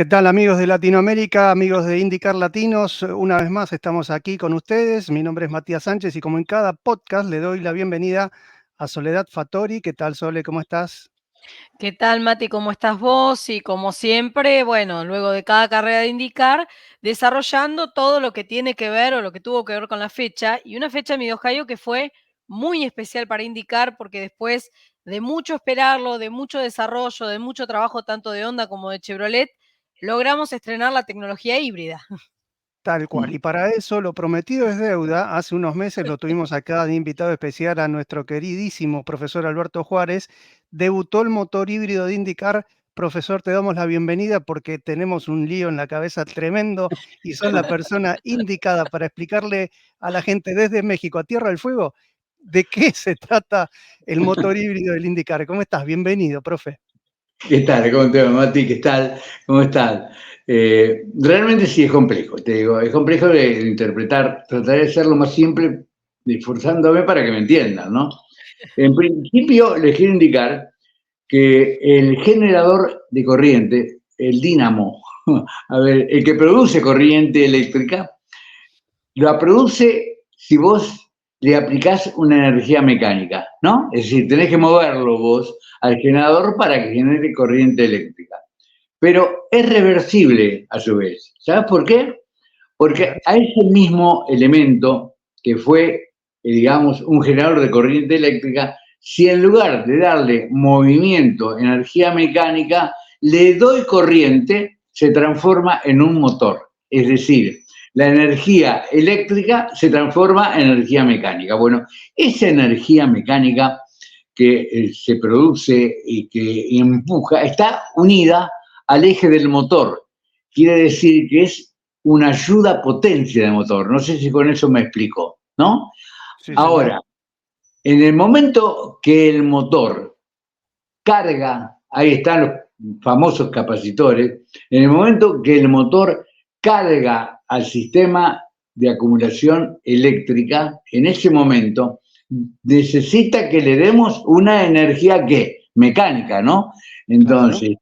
¿Qué tal, amigos de Latinoamérica, amigos de IndyCar Latinos? Una vez más estamos aquí con ustedes. Mi nombre es Matías Sánchez y como en cada podcast le doy la bienvenida a Soledad Fattori. ¿Qué tal, Sole? ¿Cómo estás? ¿Qué tal, Mati? ¿Cómo estás vos? Y como siempre, bueno, luego de cada carrera de IndyCar, desarrollando todo lo que tiene que ver o lo que tuvo que ver con la fecha. Y una fecha en Mid-Ohio que fue muy especial para IndyCar porque después de mucho esperarlo, de mucho desarrollo, de mucho trabajo tanto de Honda como de Chevrolet, logramos estrenar la tecnología híbrida. Tal cual. Y para eso lo prometido es deuda. Hace unos meses lo tuvimos acá de invitado especial a nuestro queridísimo profesor Alberto Juárez. Debutó el motor híbrido de IndyCar. Profesor, te damos la bienvenida porque tenemos un lío en la cabeza tremendo y sos la persona indicada para explicarle a la gente desde México a Tierra del Fuego de qué se trata el motor híbrido del IndyCar. ¿Cómo estás? Bienvenido, profe. ¿Qué tal? ¿Cómo te va, Mati? ¿Qué tal? ¿Cómo estás? Realmente sí es complejo, te digo, es complejo de interpretar, trataré de ser lo más simple, esforzándome para que me entiendan, ¿no? En principio, les quiero indicar que el generador de corriente, el dínamo, a ver, el que produce corriente eléctrica, la produce si vos le aplicás una energía mecánica, ¿no? Es decir, tenés que moverlo vos al generador para que genere corriente eléctrica. Pero es reversible a su vez. ¿Sabes por qué? Porque a ese mismo elemento que fue, digamos, un generador de corriente eléctrica, si en lugar de darle movimiento, energía mecánica, le doy corriente, se transforma en un motor. Es decir, la energía eléctrica se transforma en energía mecánica. Bueno, esa energía mecánica que se produce y que empuja está unida al eje del motor. Quiere decir que es una ayuda potencia de motor. No sé si con eso me explico, ¿no? Sí, señor. Ahora, en el momento que el motor carga, ahí están los famosos capacitores, en el momento que el motor carga al sistema de acumulación eléctrica, en ese momento necesita que le demos una energía que mecánica, ¿no? Entonces,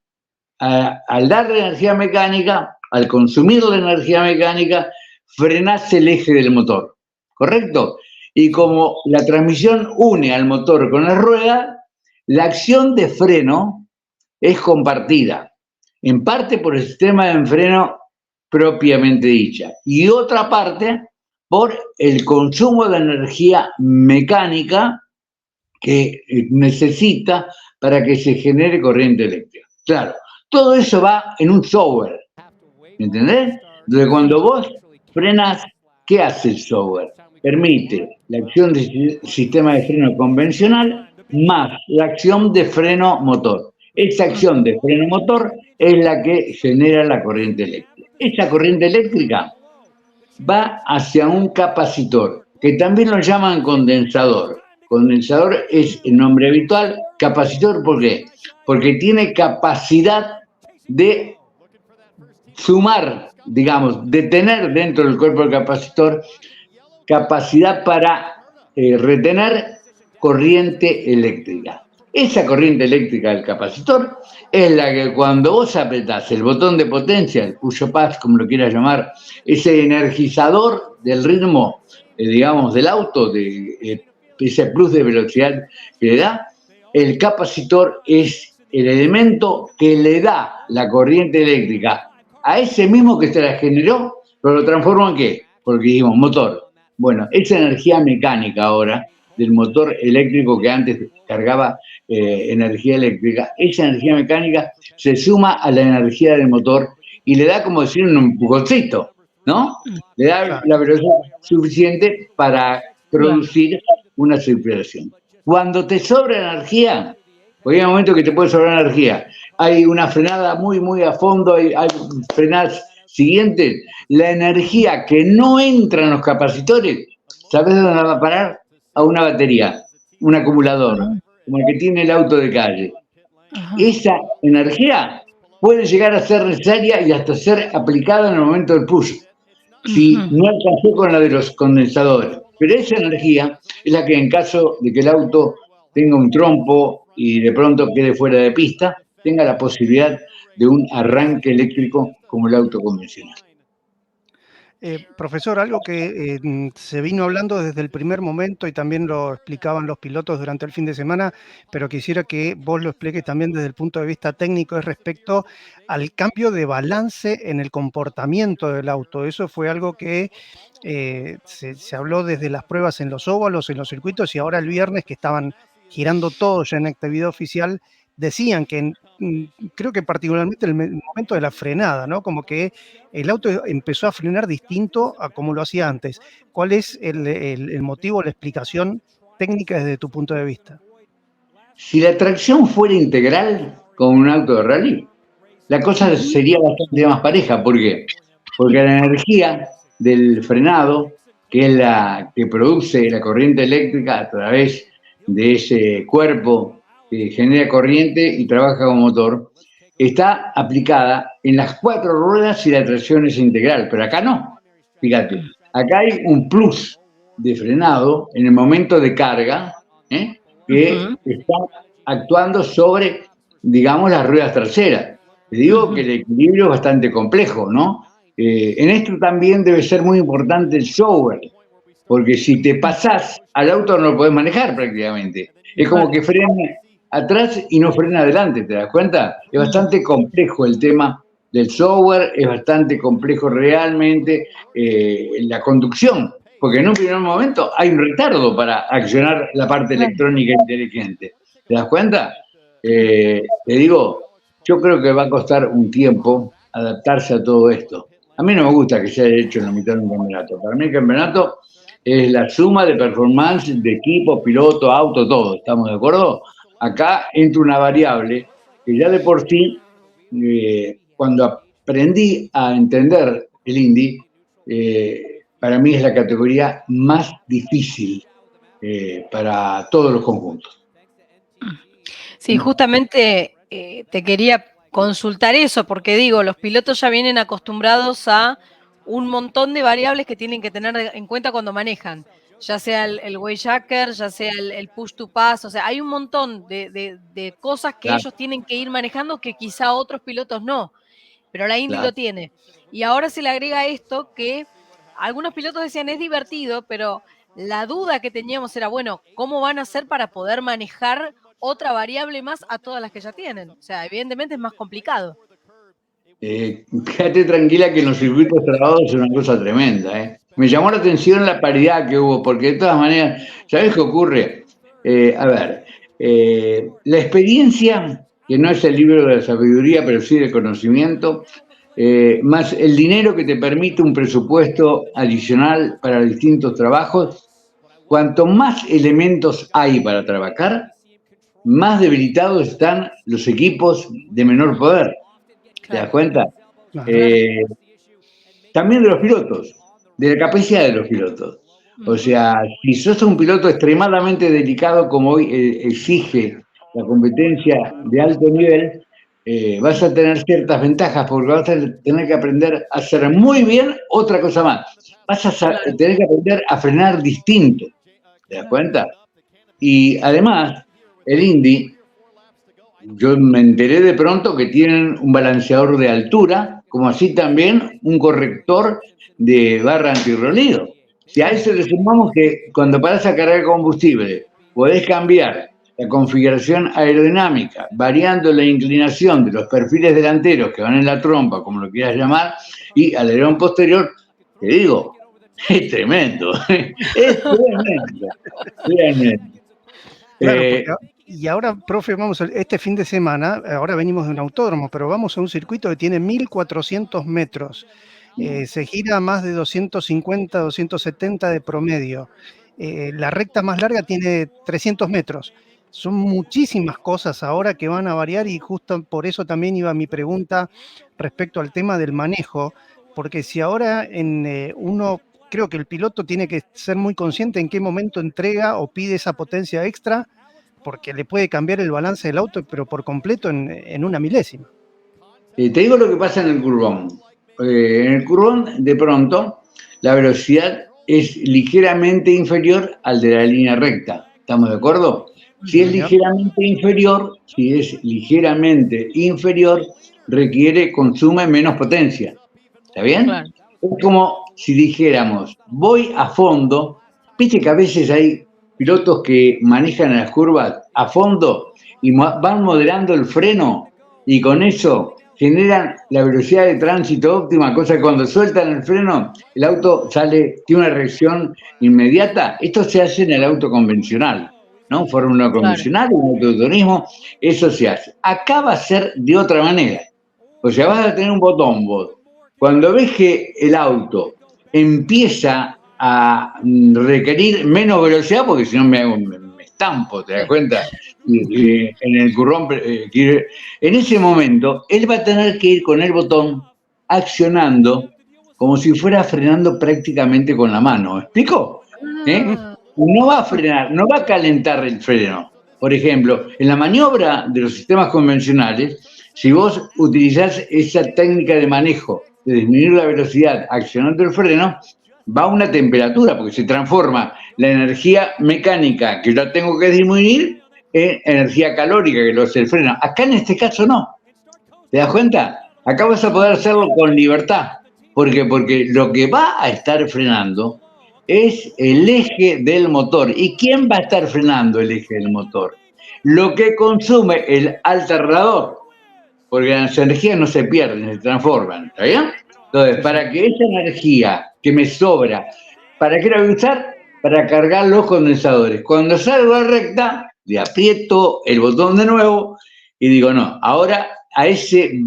al darle energía mecánica, al consumir la energía mecánica, frenás el eje del motor, ¿correcto? Y como la transmisión une al motor con la rueda, la acción de freno es compartida, en parte por el sistema de freno propiamente dicha, y otra parte por el consumo de energía mecánica que necesita para que se genere corriente eléctrica. Claro, todo eso va en un software, ¿me entendés? Entonces, cuando vos frenas, ¿qué hace el software? Permite la acción del sistema de freno convencional más la acción de freno motor. Esa acción de freno motor es la que genera la corriente eléctrica. Esa corriente eléctrica va hacia un capacitor, que también lo llaman condensador. Condensador es el nombre habitual. Capacitor, ¿por qué? Porque tiene capacidad de sumar, digamos, de tener dentro del cuerpo del capacitor capacidad para retener corriente eléctrica. Esa corriente eléctrica del capacitor es la que cuando vos apretás el botón de potencia, el push o pass, como lo quieras llamar, ese energizador del ritmo, digamos, del auto, de ese plus de velocidad que le da, el capacitor es el elemento que le da la corriente eléctrica a ese mismo que se la generó, pero lo transforma en ¿qué? Porque dijimos motor. Bueno, esa energía mecánica ahora del motor eléctrico que antes cargaba energía eléctrica, esa energía mecánica se suma a la energía del motor y le da como decir un empujoncito, ¿no? Le da la velocidad suficiente para producir una circulación. Cuando te sobra energía, porque hay un momento que te puede sobrar energía, hay una frenada muy, muy a fondo, hay frenadas siguientes, la energía que no entra en los capacitores, ¿sabes dónde va a parar? A una batería, un acumulador, como el que tiene el auto de calle. Esa energía puede llegar a ser necesaria y hasta ser aplicada en el momento del push, si no alcanzó con la de los condensadores. Pero esa energía es la que en caso de que el auto tenga un trompo y de pronto quede fuera de pista, tenga la posibilidad de un arranque eléctrico como el auto convencional. Profesor, algo que se vino hablando desde el primer momento y también lo explicaban los pilotos durante el fin de semana, pero quisiera que vos lo expliques también desde el punto de vista técnico, es respecto al cambio de balance en el comportamiento del auto. Eso fue algo que se habló desde las pruebas en los óvalos, en los circuitos, y ahora el viernes que estaban girando todos ya en actividad oficial, decían que creo que particularmente en el momento de la frenada, ¿no? Como que el auto empezó a frenar distinto a como lo hacía antes. ¿Cuál es el motivo, la explicación técnica desde tu punto de vista? Si la tracción fuera integral con un auto de rally, la cosa sería bastante más pareja. ¿Por qué? Porque la energía del frenado, que es la que produce la corriente eléctrica a través de ese cuerpo que genera corriente y trabaja como motor, está aplicada en las 4 ruedas si la tracción es integral, pero acá no. Fíjate, acá hay un plus de frenado en el momento de carga, que está actuando sobre, digamos, las ruedas traseras. Te digo que el equilibrio es bastante complejo, ¿no? En esto también debe ser muy importante el software, porque si te pasás al auto no lo podés manejar prácticamente. Es como que frena atrás y no frena adelante, ¿te das cuenta? Es bastante complejo el tema del software, es bastante complejo realmente la conducción, porque en un primer momento hay un retardo para accionar la parte electrónica inteligente. ¿Te das cuenta? Te digo, yo creo que va a costar un tiempo adaptarse a todo esto. A mí no me gusta que se haya hecho en la mitad de un campeonato. Para mí el campeonato es la suma de performance de equipo, piloto, auto, todo. ¿Estamos de acuerdo? Acá entra una variable que ya de por sí, cuando aprendí a entender el Indy, para mí es la categoría más difícil para todos los conjuntos. Sí, justamente te quería consultar eso, porque digo, los pilotos ya vienen acostumbrados a un montón de variables que tienen que tener en cuenta cuando manejan, ya sea el way jacker, ya sea el push to pass, o sea, hay un montón de cosas que ellos tienen que ir manejando que quizá otros pilotos no, pero la Indy lo tiene. Y ahora se le agrega esto que algunos pilotos decían es divertido, pero la duda que teníamos era, bueno, ¿cómo van a hacer para poder manejar otra variable más a todas las que ya tienen? O sea, evidentemente es más complicado. Quédate tranquila que en los circuitos trabados es una cosa tremenda. Me llamó la atención la paridad que hubo, porque de todas maneras, ¿sabes qué ocurre? La experiencia, que no es el libro de la sabiduría, pero sí del conocimiento, más el dinero que te permite un presupuesto adicional para distintos trabajos, cuanto más elementos hay para trabajar, más debilitados están los equipos de menor poder. ¿Te das cuenta? También de los pilotos, de la capacidad de los pilotos. O sea, si sos un piloto extremadamente delicado como hoy exige la competencia de alto nivel, vas a tener ciertas ventajas porque vas a tener que aprender a hacer muy bien otra cosa más. Vas a tener que aprender a frenar distinto. ¿Te das cuenta? Y además, el Indy, yo me enteré de pronto que tienen un balanceador de altura, como así también un corrector de barra antirrolido. Si a eso le sumamos que cuando paras a cargar combustible, podés cambiar la configuración aerodinámica, variando la inclinación de los perfiles delanteros que van en la trompa, como lo quieras llamar, y alerón posterior, te digo, es tremendo. Es tremendo. Claro, y ahora, profe, vamos, este fin de semana, ahora venimos de un autódromo, pero vamos a un circuito que tiene 1.400 metros. Se gira a más de 250, 270 de promedio. La recta más larga tiene 300 metros. Son muchísimas cosas ahora que van a variar y justo por eso también iba mi pregunta respecto al tema del manejo, porque si ahora uno, creo que el piloto tiene que ser muy consciente en qué momento entrega o pide esa potencia extra, porque le puede cambiar el balance del auto, pero por completo en una milésima. Te digo lo que pasa en el curvón. En el curvón, de pronto, la velocidad es ligeramente inferior al de la línea recta. ¿Estamos de acuerdo? Si es Señor. ligeramente inferior, consume menos potencia. ¿Está bien? Claro. Es como si dijéramos, voy a fondo. Viste que a veces hay pilotos que manejan las curvas a fondo y van moderando el freno y con eso generan la velocidad de tránsito óptima, cosa que cuando sueltan el freno, el auto tiene una reacción inmediata. Esto se hace en el auto convencional, ¿no? Fórmula Claro. convencional, un autoturismo, eso se hace. Acá va a ser de otra manera. O sea, vas a tener un botón vos. Cuando ves que el auto empieza a requerir menos velocidad, porque si no me estampo, ¿te das cuenta? En el currón, en ese momento, él va a tener que ir con el botón accionando como si fuera frenando prácticamente con la mano. ¿Me explico? No va a frenar, no va a calentar el freno. Por ejemplo, en la maniobra de los sistemas convencionales, si vos utilizás esa técnica de manejo de disminuir la velocidad accionando el freno, va a una temperatura, porque se transforma la energía mecánica que yo tengo que disminuir en energía calórica que lo hace el freno. Acá en este caso no. ¿Te das cuenta? Acá vas a poder hacerlo con libertad. ¿Por qué? Porque lo que va a estar frenando es el eje del motor. ¿Y quién va a estar frenando el eje del motor? Lo que consume el alternador, porque las energías no se pierden, se transforman, ¿está bien? Entonces, para que esa energía que me sobra, ¿para qué la voy a usar? Para cargar los condensadores. Cuando salgo a recta, le aprieto el botón de nuevo y digo, no, ahora a ese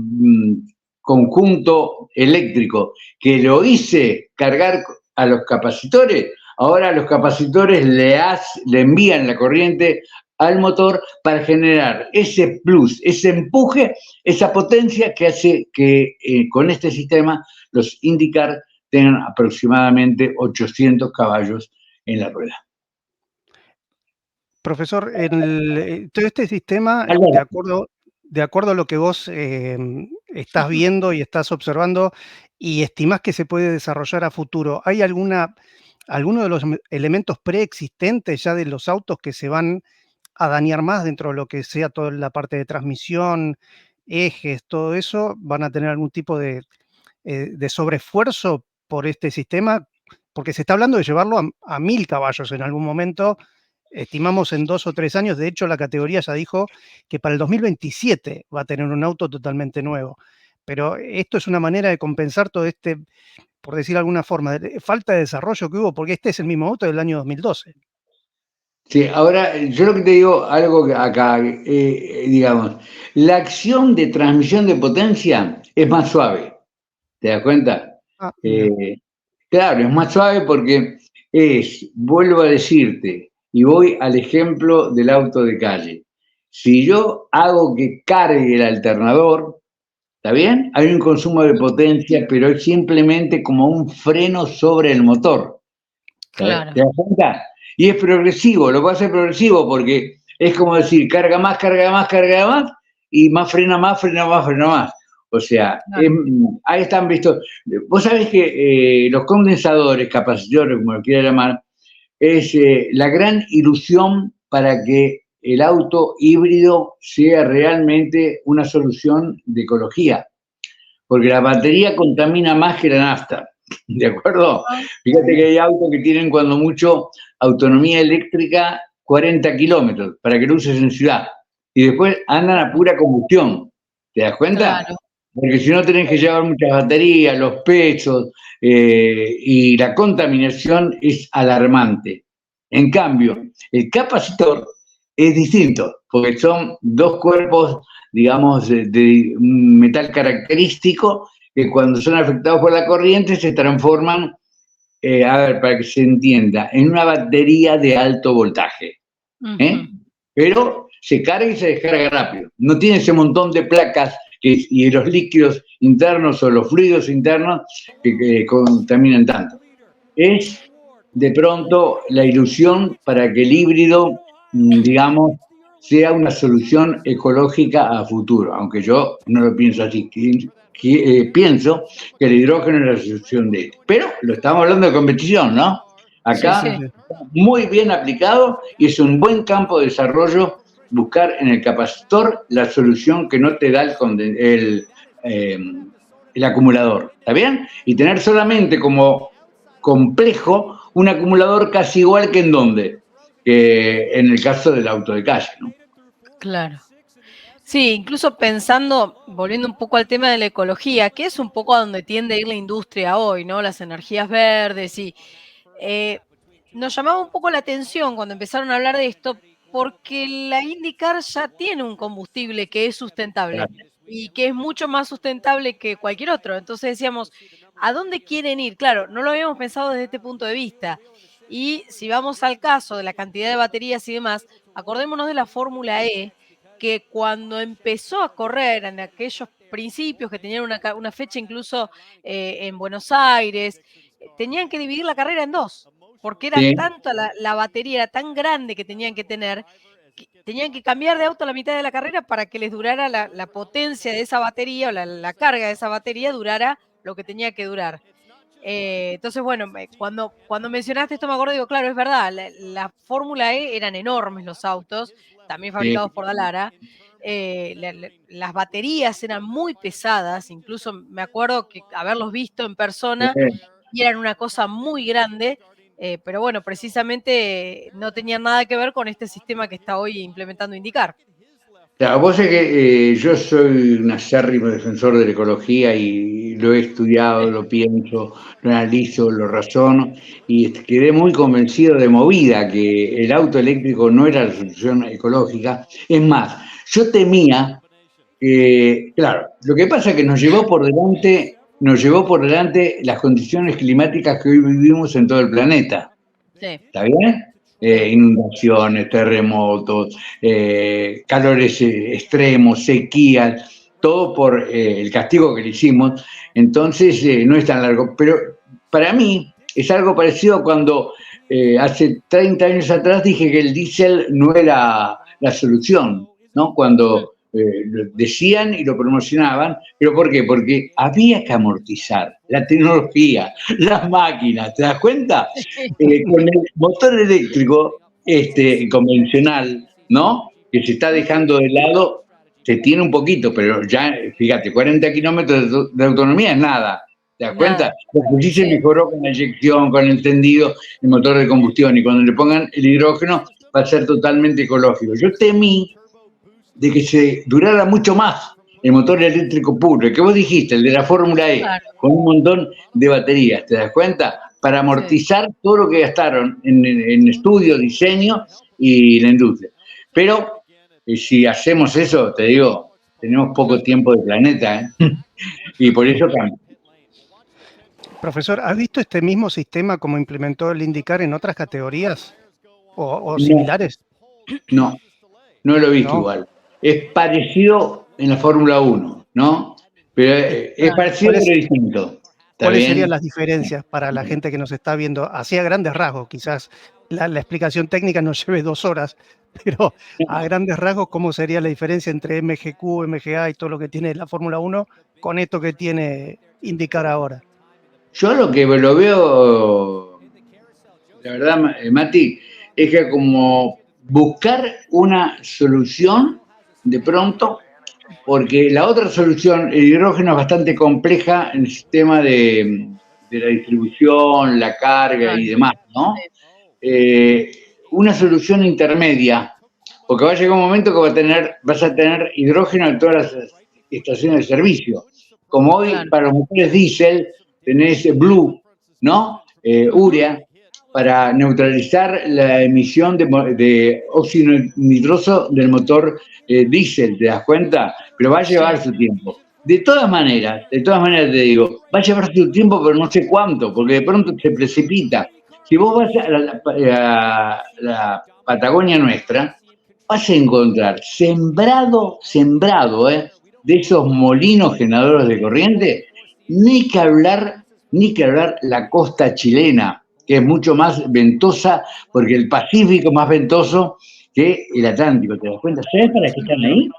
conjunto eléctrico que lo hice cargar a los capacitores, ahora a los capacitores le envían la corriente al motor para generar ese plus, ese empuje, esa potencia que hace que con este sistema los IndyCar tengan aproximadamente 800 caballos en la rueda. Profesor, todo este sistema, de acuerdo a lo que vos estás viendo y estás observando y estimás que se puede desarrollar a futuro, ¿hay alguno de los elementos preexistentes ya de los autos que se van a dañar más dentro de lo que sea toda la parte de transmisión, ejes, todo eso? ¿Van a tener algún tipo de sobreesfuerzo por este sistema? Porque se está hablando de llevarlo a 1000 caballos en algún momento. Estimamos en 2 o 3 años. De hecho, la categoría ya dijo que para el 2027 va a tener un auto totalmente nuevo. Pero esto es una manera de compensar todo este, por decir de alguna forma, de falta de desarrollo que hubo, porque este es el mismo auto del año 2012. Sí, ahora yo lo que te digo, algo acá, digamos, la acción de transmisión de potencia es más suave, ¿te das cuenta? Claro, es más suave porque vuelvo a decirte, y voy al ejemplo del auto de calle. Si yo hago que cargue el alternador, ¿está bien? Hay un consumo de potencia, pero es simplemente como un freno sobre el motor. Claro. ¿Te das cuenta? Y es progresivo, lo puedo hacer progresivo porque es como decir, carga más, y frena más. O sea, Claro. ahí están vistos. Vos sabés que los condensadores, capacitores, como lo quiera llamar, es la gran ilusión para que el auto híbrido sea realmente una solución de ecología. Porque la batería contamina más que la nafta. ¿De acuerdo? Fíjate que hay autos que tienen cuando mucho autonomía eléctrica 40 kilómetros para que lo uses en ciudad. Y después andan a pura combustión. ¿Te das cuenta? Claro. Porque si no tenés que llevar muchas baterías, los pesos, y la contaminación es alarmante. En cambio, el capacitor es distinto, porque son dos cuerpos, digamos, de un metal característico que cuando son afectados por la corriente se transforman, para que se entienda, en una batería de alto voltaje. Pero se carga y se descarga rápido. No tiene ese montón de placas y los líquidos internos o los fluidos internos que contaminan tanto. Es de pronto la ilusión para que el híbrido, digamos, sea una solución ecológica a futuro, aunque yo no lo pienso así. Pienso que el hidrógeno es la solución de esto. Pero lo estamos hablando de competición, ¿no? Sí, Acá, sí. muy bien aplicado y es un buen campo de desarrollo buscar en el capacitor la solución que no te da eh, el acumulador, ¿está bien? Y tener solamente como complejo un acumulador casi igual que en dónde, que en el caso del auto de calle, ¿no? Claro. Sí, incluso pensando, volviendo un poco al tema de la ecología, que es un poco a donde tiende a ir la industria hoy, ¿no? Las energías verdes y eh, nos llamaba un poco la atención cuando empezaron a hablar de esto, porque la IndyCar ya tiene un combustible que es sustentable y que es mucho más sustentable que cualquier otro. Entonces decíamos, ¿a dónde quieren ir? Claro, no lo habíamos pensado desde este punto de vista. Y si vamos al caso de la cantidad de baterías y demás, acordémonos de la Fórmula E, que cuando empezó a correr en aquellos principios que tenían una fecha incluso en Buenos Aires, tenían que dividir la carrera en dos, porque era Sí, tanta la batería, era tan grande que tenían que tener, que tenían que cambiar de auto a la mitad de la carrera para que les durara la potencia de esa batería o la carga de esa batería durara lo que tenía que durar. Entonces, bueno, cuando mencionaste esto me acuerdo, digo, claro, es verdad, la Fórmula E eran enormes los autos, también sí, fabricados por Dallara. Las baterías eran muy pesadas, incluso me acuerdo que haberlos visto en persona y eran una cosa muy grande, pero bueno, precisamente no tenían nada que ver con este sistema que está hoy implementando IndyCar. Claro, vos sabés que yo soy un acérrimo defensor de la ecología y lo he estudiado, lo pienso, lo analizo, lo razono y quedé muy convencido de movida que el auto eléctrico no era la solución ecológica. Es más, yo temía que, claro, lo que pasa es que nos llevó por delante las condiciones climáticas que hoy vivimos en todo el planeta. Sí, ¿Está bien? sí, Inundaciones, terremotos, calores extremos, sequías, todo por el castigo que le hicimos. Entonces, no es tan largo. Pero para mí es algo parecido a cuando hace 30 años atrás dije que el diésel no era la solución, ¿no? mm, Cuando lo decían y lo promocionaban. ¿Pero por qué? Porque había que amortizar la tecnología, las máquinas, ¿te das cuenta? Con el motor eléctrico convencional, ¿no? Que se está ujú, dejando de lado, se tiene un poquito, pero ya, fíjate, 40 kilómetros de autonomía es nada. ¿Te das cuenta? nada, Lo que sí se sí, mejoró con la inyección, con el tendido, el motor de combustión, y cuando le pongan el hidrógeno va a ser totalmente ecológico. Yo temí de que se durara mucho más el motor eléctrico puro, el que vos dijiste, el de la Fórmula E, claro, con un montón de baterías, ¿te das cuenta? Para sí. amortizar todo lo que gastaron en estudio, diseño y la industria. Pero si hacemos eso, te digo, tenemos poco tiempo de planeta, ¿eh? Y por eso cambia. Profesor, ¿has visto este mismo sistema como implementó el IndyCar en otras categorías o No, similares? no, no lo he visto ¿No? igual. Es parecido en la Fórmula 1, ¿no? Pero es Claro. parecido pero distinto. ¿Está ¿Cuáles serían bien? las diferencias para la gente que nos está viendo? Así a grandes rasgos, quizás la explicación técnica nos lleve 2 horas, pero a grandes rasgos, ¿cómo sería la diferencia entre MGQ, MGA y todo lo que tiene la Fórmula 1 con esto que tiene IndyCar ahora? Yo lo que lo veo, la verdad, Mati, es que como buscar una solución de pronto, porque la otra solución, el hidrógeno, es bastante compleja en el sistema de la distribución, la carga y Claro, demás, ¿no? sí, Eh, una solución intermedia, porque va a llegar un momento que vas a tener hidrógeno en todas las estaciones de servicio. Como hoy claro. para los motores diésel tenés Blue, ¿no? Ujú, Urea, para neutralizar la emisión de óxido nitroso del motor diésel, ¿te das cuenta? Pero va a sí, llevar su tiempo. De todas maneras te digo, va a llevar su tiempo, pero no sé cuánto, porque de pronto se precipita. Si vos vas a la Patagonia nuestra, vas a encontrar sembrado, de esos molinos generadores de corriente, ni que hablar, ni que hablar la costa chilena, que es mucho más ventosa, porque el Pacífico es más ventoso que el Atlántico, ¿te das cuenta? ¿Sabes para qué están ujú, ahí?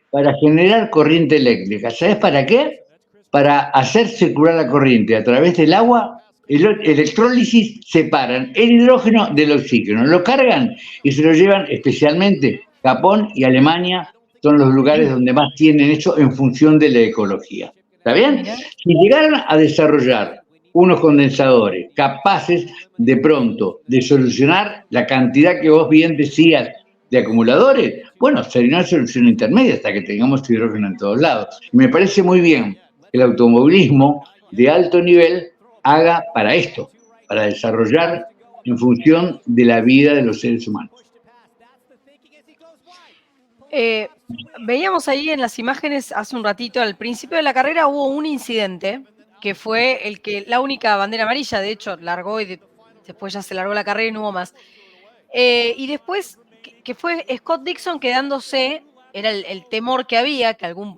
Para generar corriente eléctrica. ¿Sabes para qué? Para hacer circular la corriente a través del agua electrólisis separan el hidrógeno del oxígeno, lo cargan y se lo llevan especialmente Japón y Alemania, son los lugares donde más tienen eso en función de la ecología. ¿Está bien? Mira. Si llegaran a desarrollar unos condensadores capaces de pronto de solucionar la cantidad que vos bien decías de acumuladores, bueno, sería una solución intermedia hasta que tengamos hidrógeno en todos lados. Y me parece muy bien que el automovilismo de alto nivel haga para esto, para desarrollar en función de la vida de los seres humanos. Veíamos ahí en las imágenes hace un ratito, al principio de la carrera hubo un incidente que fue la única bandera amarilla, de hecho, largó y después ya se largó la carrera y no hubo más. Y después, que fue Scott Dixon quedándose, era el temor que había, que alguno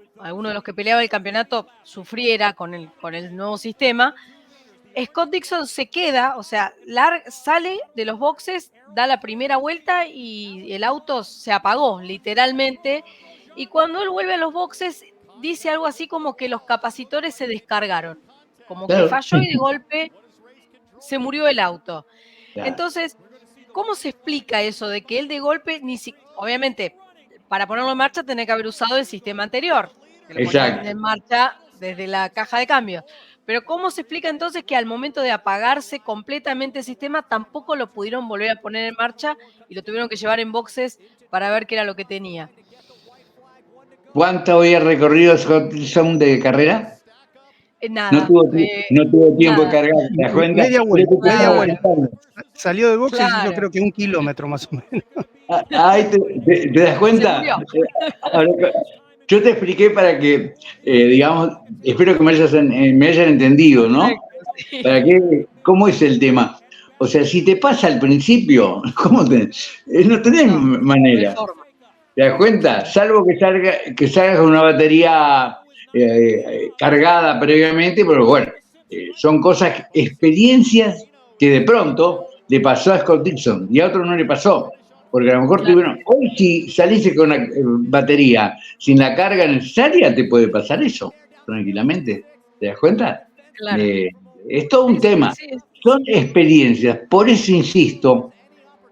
de los que peleaba el campeonato sufriera con el nuevo sistema. Scott Dixon se queda, o sea, sale de los boxes, da la primera vuelta y el auto se apagó, literalmente. Y cuando él vuelve a los boxes, dice algo así como que los capacitores se descargaron, como que falló y de golpe se murió el auto. Claro. Entonces, ¿cómo se explica eso de que él de golpe, obviamente, para ponerlo en marcha tenía que haber usado el sistema anterior, que lo ponían en marcha desde la caja de cambios? Pero ¿cómo se explica entonces que al momento de apagarse completamente el sistema tampoco lo pudieron volver a poner en marcha y lo tuvieron que llevar en boxes para ver qué era lo que tenía? ¿Cuánto había recorrido Scott Dixon de carrera? Nada. No tuvo tiempo de cargar, ¿te das cuenta? Media vuelta. Salió de boxes y Claro. yo creo que 1 kilómetro más o menos. Ahí te das cuenta. Yo te expliqué para que, digamos, espero que me hayan entendido, ¿no? Sí. ¿Cómo es el tema? O sea, si te pasa al principio, no tenés manera. ¿Te das cuenta? Salvo que salgas con una batería cargada previamente, pero bueno, son cosas, experiencias que de pronto le pasó a Scott Dixon y a otro no le pasó. Porque a lo mejor hoy si saliste con una batería sin la carga necesaria, te puede pasar eso, tranquilamente. ¿Te das cuenta? Claro. Es todo un tema. Sí. Son experiencias. Por eso insisto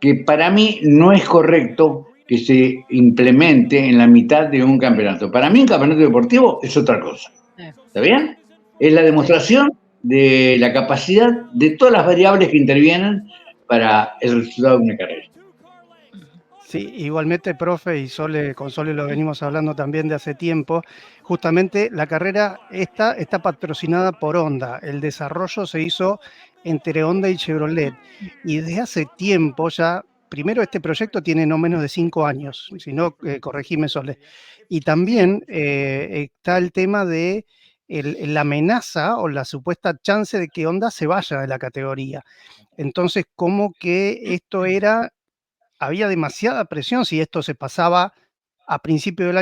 que para mí no es correcto que se implemente en la mitad de un campeonato. Para mí un campeonato deportivo es otra cosa. ¿Está bien? Es la demostración de la capacidad de todas las variables que intervienen para el resultado de una carrera. Sí, igualmente, profe, y con Sole lo venimos hablando también de hace tiempo. Justamente la carrera está patrocinada por Honda. El desarrollo se hizo entre Honda y Chevrolet. Y desde hace tiempo ya, primero este proyecto tiene no menos de 5 años, si no, corregime, Sole. Y también está el tema de la amenaza o la supuesta chance de que Honda se vaya de la categoría. Entonces, como que había demasiada presión si esto se pasaba a principio del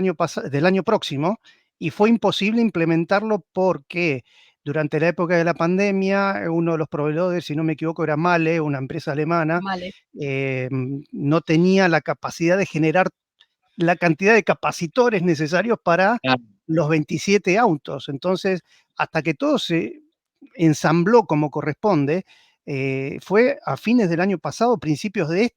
año próximo, y fue imposible implementarlo porque durante la época de la pandemia, uno de los proveedores, si no me equivoco, era Mahle, una empresa alemana, no tenía la capacidad de generar la cantidad de capacitores necesarios para los 27 autos. Entonces, hasta que todo se ensambló como corresponde, fue a fines del año pasado, principios de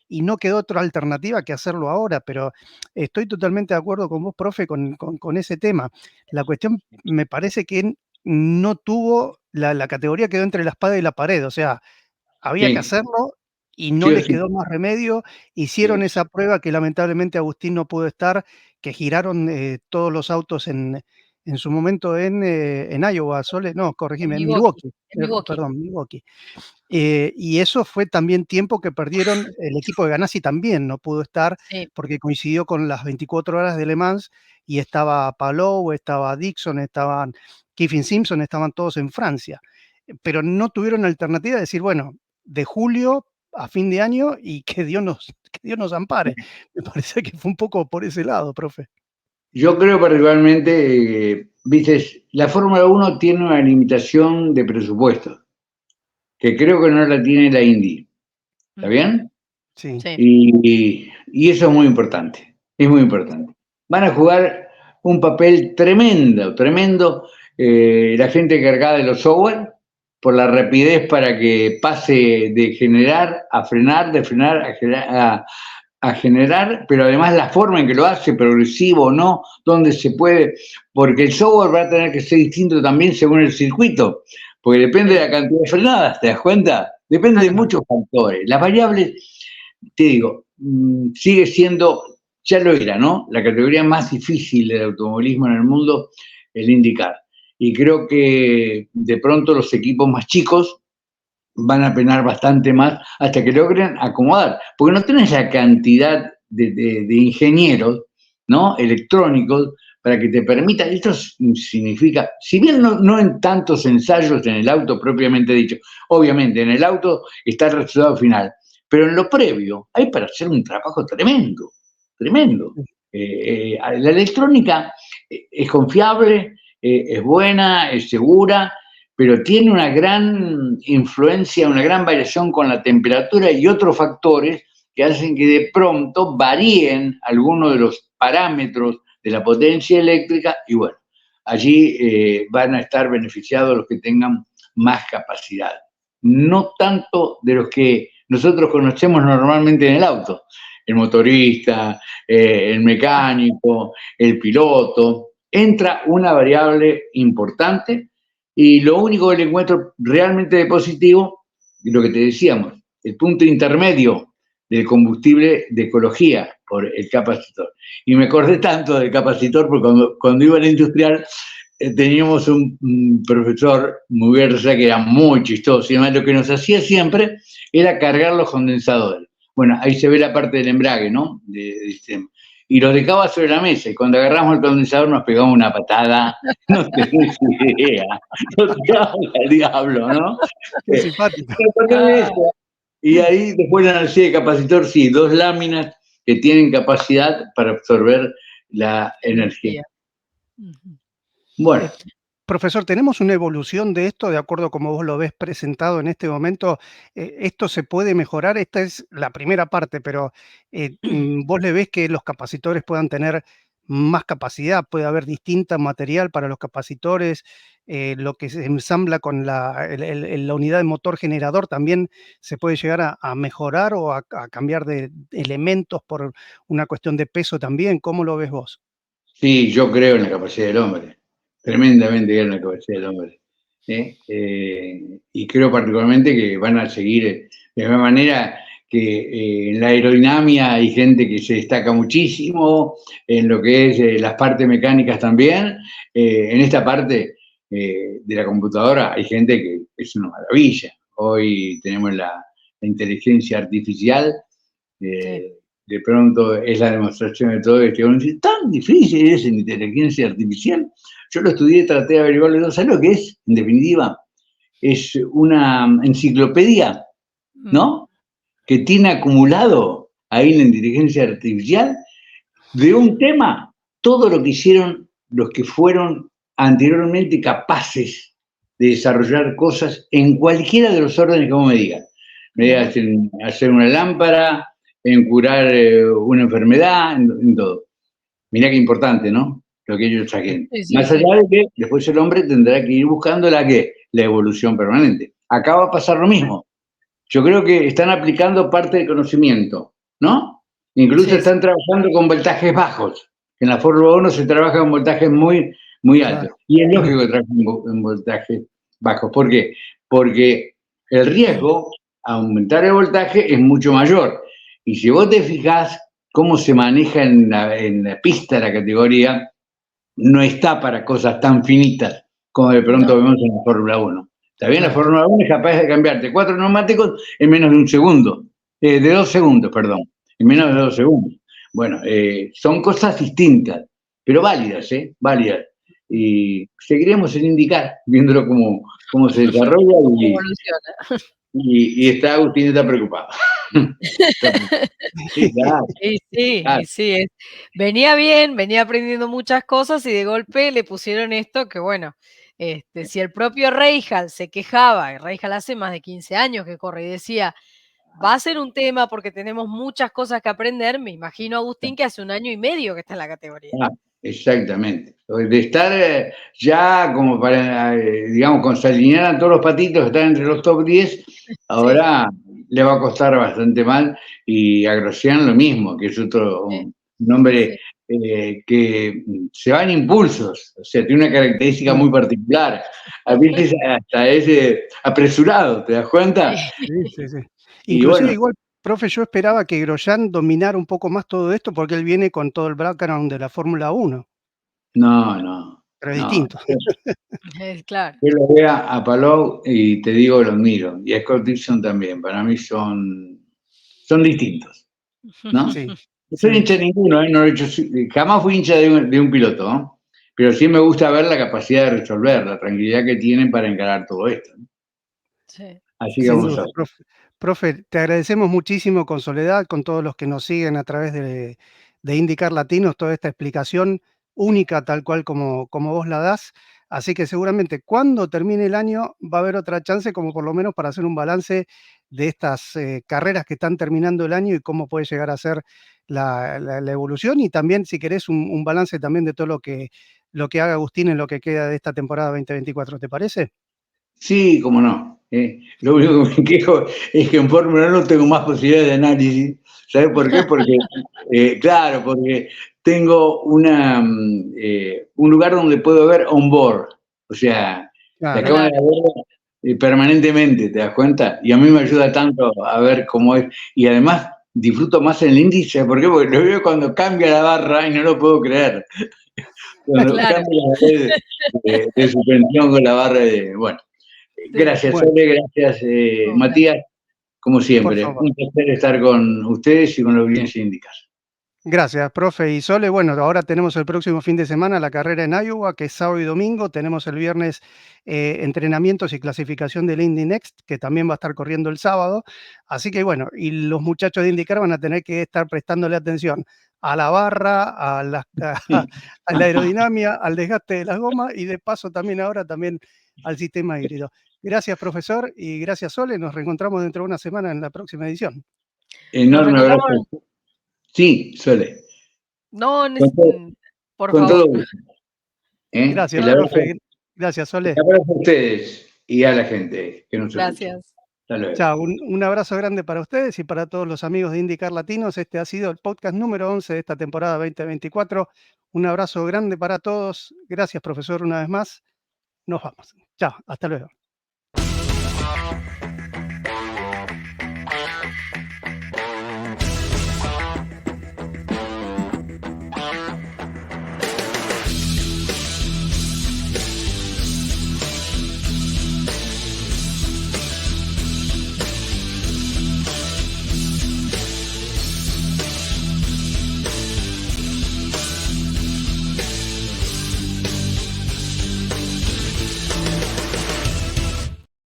y no quedó otra alternativa que hacerlo ahora, pero estoy totalmente de acuerdo con vos, profe, con ese tema. La cuestión me parece que no tuvo, la categoría quedó entre la espada y la pared, o sea, había que hacerlo y no les quedó más remedio. Hicieron esa prueba que lamentablemente Agustín no pudo estar, que giraron todos los autos en su momento en Iowa, corregime, en Milwaukee. Perdón, Milwaukee. Y eso fue también tiempo que perdieron. El equipo de Ganassi también no pudo estar porque coincidió con las 24 horas de Le Mans y estaba Palou, estaba Dixon, estaban Kiffin Simpson, estaban todos en Francia. Pero no tuvieron alternativa de decir, bueno, de julio a fin de año y que Dios nos ampare. Me parece que fue un poco por ese lado, profe. Yo creo particularmente, viste, la Fórmula 1 tiene una limitación de presupuesto, que creo que no la tiene la Indy. ¿Está bien? Sí. Y eso es muy importante, Van a jugar un papel tremendo, la gente encargada de los software, por la rapidez para que pase de generar a frenar, de frenar a generar, pero además la forma en que lo hace, progresivo o no, donde se puede, porque el software va a tener que ser distinto también según el circuito, porque depende de la cantidad de frenadas, ¿te das cuenta? Depende de muchos factores. Las variables, te digo, sigue siendo, ya lo era, ¿no? La categoría más difícil del automovilismo en el mundo, el IndyCar. Y creo que de pronto los equipos más chicos van a penar bastante más hasta que logren acomodar, porque no tenés la cantidad de ingenieros, ¿no? Electrónicos para que te permita, esto significa, si bien no en tantos ensayos en el auto propiamente dicho, obviamente en el auto está el resultado final, pero en lo previo hay para hacer un trabajo tremendo, tremendo. La electrónica es confiable, es buena, es segura, pero tiene una gran influencia, una gran variación con la temperatura y otros factores que hacen que de pronto varíen algunos de los parámetros de la potencia eléctrica y bueno, allí van a estar beneficiados los que tengan más capacidad. No tanto de los que nosotros conocemos normalmente en el auto, el motorista, el mecánico, el piloto. Entra una variable importante y lo único que le encuentro realmente de positivo es lo que te decíamos, el punto intermedio del combustible de ecología por el capacitor. Y me acordé tanto del capacitor porque cuando iba a la industrial teníamos un profesor Muguerza que era muy chistoso y además lo que nos hacía siempre era cargar los condensadores. Bueno, ahí se ve la parte del embrague, ¿no? Del sistema. Y los dejaba sobre la mesa y cuando agarramos el condensador nos pegaba una patada, no tenés idea, no te habla el diablo, ¿no? Qué simpático. Y ahí después la energía de capacitor, sí, 2 láminas que tienen capacidad para absorber la energía. Bueno. Profesor, ¿tenemos una evolución de esto de acuerdo como vos lo ves presentado en este momento? ¿Esto se puede mejorar? Esta es la primera parte, pero ¿vos le ves que los capacitores puedan tener más capacidad? ¿Puede haber distinto material para los capacitores? ¿Lo que se ensambla con la unidad de motor generador también se puede llegar a mejorar o a cambiar de elementos por una cuestión de peso también? ¿Cómo lo ves vos? Sí, yo creo en la capacidad del hombre, tremendamente creo en la capacidad del hombre. Y creo particularmente que van a seguir de la misma manera que en la aerodinámica hay gente que se destaca muchísimo, en lo que es las partes mecánicas también, en esta parte de la computadora hay gente que es una maravilla. Hoy tenemos la inteligencia artificial. Sí. De pronto es la demostración de todo esto. Tan difícil es en inteligencia artificial. Yo lo estudié, traté de averiguarlo. ¿Sabes lo que es? En definitiva, es una enciclopedia, ¿no? Que tiene acumulado ahí en la inteligencia artificial de un tema todo lo que hicieron los que fueron anteriormente capaces de desarrollar cosas en cualquiera de los órdenes que vos me digas. Me digas en hacer una lámpara, en curar una enfermedad, en todo. Mirá qué importante, ¿no? Lo que ellos saquen. Sí, Más allá de que después el hombre tendrá que ir buscando la evolución permanente. Acá va a pasar lo mismo. Yo creo que están aplicando parte del conocimiento, ¿no? Incluso están trabajando con voltajes bajos. En la Fórmula 1 se trabaja con voltajes muy, muy altos. Claro. Y es lógico que trabajen en voltajes bajos. ¿Por qué? Porque el riesgo a aumentar el voltaje es mucho mayor. Y si vos te fijás cómo se maneja en la pista la categoría, no está para cosas tan finitas como de pronto vemos en la Fórmula 1. Está bien, la Fórmula 1 es capaz de cambiarte 4 neumáticos en menos de un segundo, de 2 segundos, perdón, en menos de 2 segundos. Bueno, son cosas distintas, pero válidas, válidas. Y seguiremos en IndyCar, viéndolo cómo se desarrolla y está Agustín está preocupado. Sí, claro. Sí. Venía bien, venía aprendiendo muchas cosas y de golpe le pusieron esto que bueno, si el propio Rahal se quejaba, y Rahal hace más de 15 años que corre y decía, va a ser un tema porque tenemos muchas cosas que aprender, me imagino Agustín que hace 1 año y medio que está en la categoría. Exactamente. De estar ya como para, digamos, cuando se alinearan todos los patitos que están entre los top 10, ahora le va a costar bastante mal. Y a Grosjean lo mismo, que es otro un hombre que se va en impulsos, o sea, tiene una característica muy particular. A veces hasta es apresurado, ¿te das cuenta? Sí. Y Inclusive bueno, igual, profe, yo esperaba que Grosjean dominara un poco más todo esto porque él viene con todo el background de la Fórmula 1, no. pero es distinto. Claro. Yo lo veo a Palou y te digo, lo miro. Y a Scott Dixon también. Para mí son distintos, ¿no? Sí, No soy sí, hincha de ninguno, ¿eh? No lo he hecho, jamás fui hincha de un piloto, ¿no? Pero sí me gusta ver la capacidad de resolver, la tranquilidad que tienen para encarar todo esto, ¿no? Sí. Así que sin vamos a duda, ver. profe. Profe, te agradecemos muchísimo con Soledad, con todos los que nos siguen a través de IndyCar Latinos, toda esta explicación única, tal cual como vos la das. Así que seguramente cuando termine el año va a haber otra chance, como por lo menos para hacer un balance de estas carreras que están terminando el año y cómo puede llegar a ser la evolución. Y también, si querés, un balance también de todo lo que haga Agustín en lo que queda de esta temporada 2024. ¿Te parece? Sí, cómo no. Lo único que me quejo es que en Fórmula 1 tengo más posibilidades de análisis. ¿Sabes por qué? Porque, claro, porque tengo un lugar donde puedo ver on board. O sea, la Claro. cámara Claro. de ver permanentemente, ¿te das cuenta? Y a mí me ayuda tanto a ver cómo es. Y además disfruto más el índice. ¿Por qué? Porque lo veo cuando cambia la barra y no lo puedo creer. Cuando Claro. cambia la barra de suspensión con la barra de... Bueno. Sí. Gracias, Bueno, Sole, gracias, Un placer. Matías, como por siempre. favor. Un placer estar con ustedes y con la audiencia indicada. Gracias, profe. Y Sole, bueno, ahora tenemos el próximo fin de semana la carrera en Iowa, que es sábado y domingo. Tenemos el viernes entrenamientos y clasificación del Indy Next, que también va a estar corriendo el sábado. Así que bueno, y los muchachos de IndyCar van a tener que estar prestándole atención a la barra, a la aerodinámica, al desgaste de las gomas y de paso también ahora también al sistema híbrido. Gracias, profesor, y gracias, Sole. Nos reencontramos dentro de una semana en la próxima edición. Nos Enorme reencontramos. abrazo. Sí, Sole, No, con todo, por con todo favor. gusto. ¿Eh? Gracias, profe. Gracias, Sole. El abrazo a ustedes y a la gente que nos escucha. Gracias. Hasta luego. Chao, un abrazo grande para ustedes y para todos los amigos de IndyCar Latinos. Este ha sido el podcast número 11 de esta temporada 2024. Un abrazo grande para todos. Gracias, profesor, una vez más. Nos vamos. Chao, hasta luego.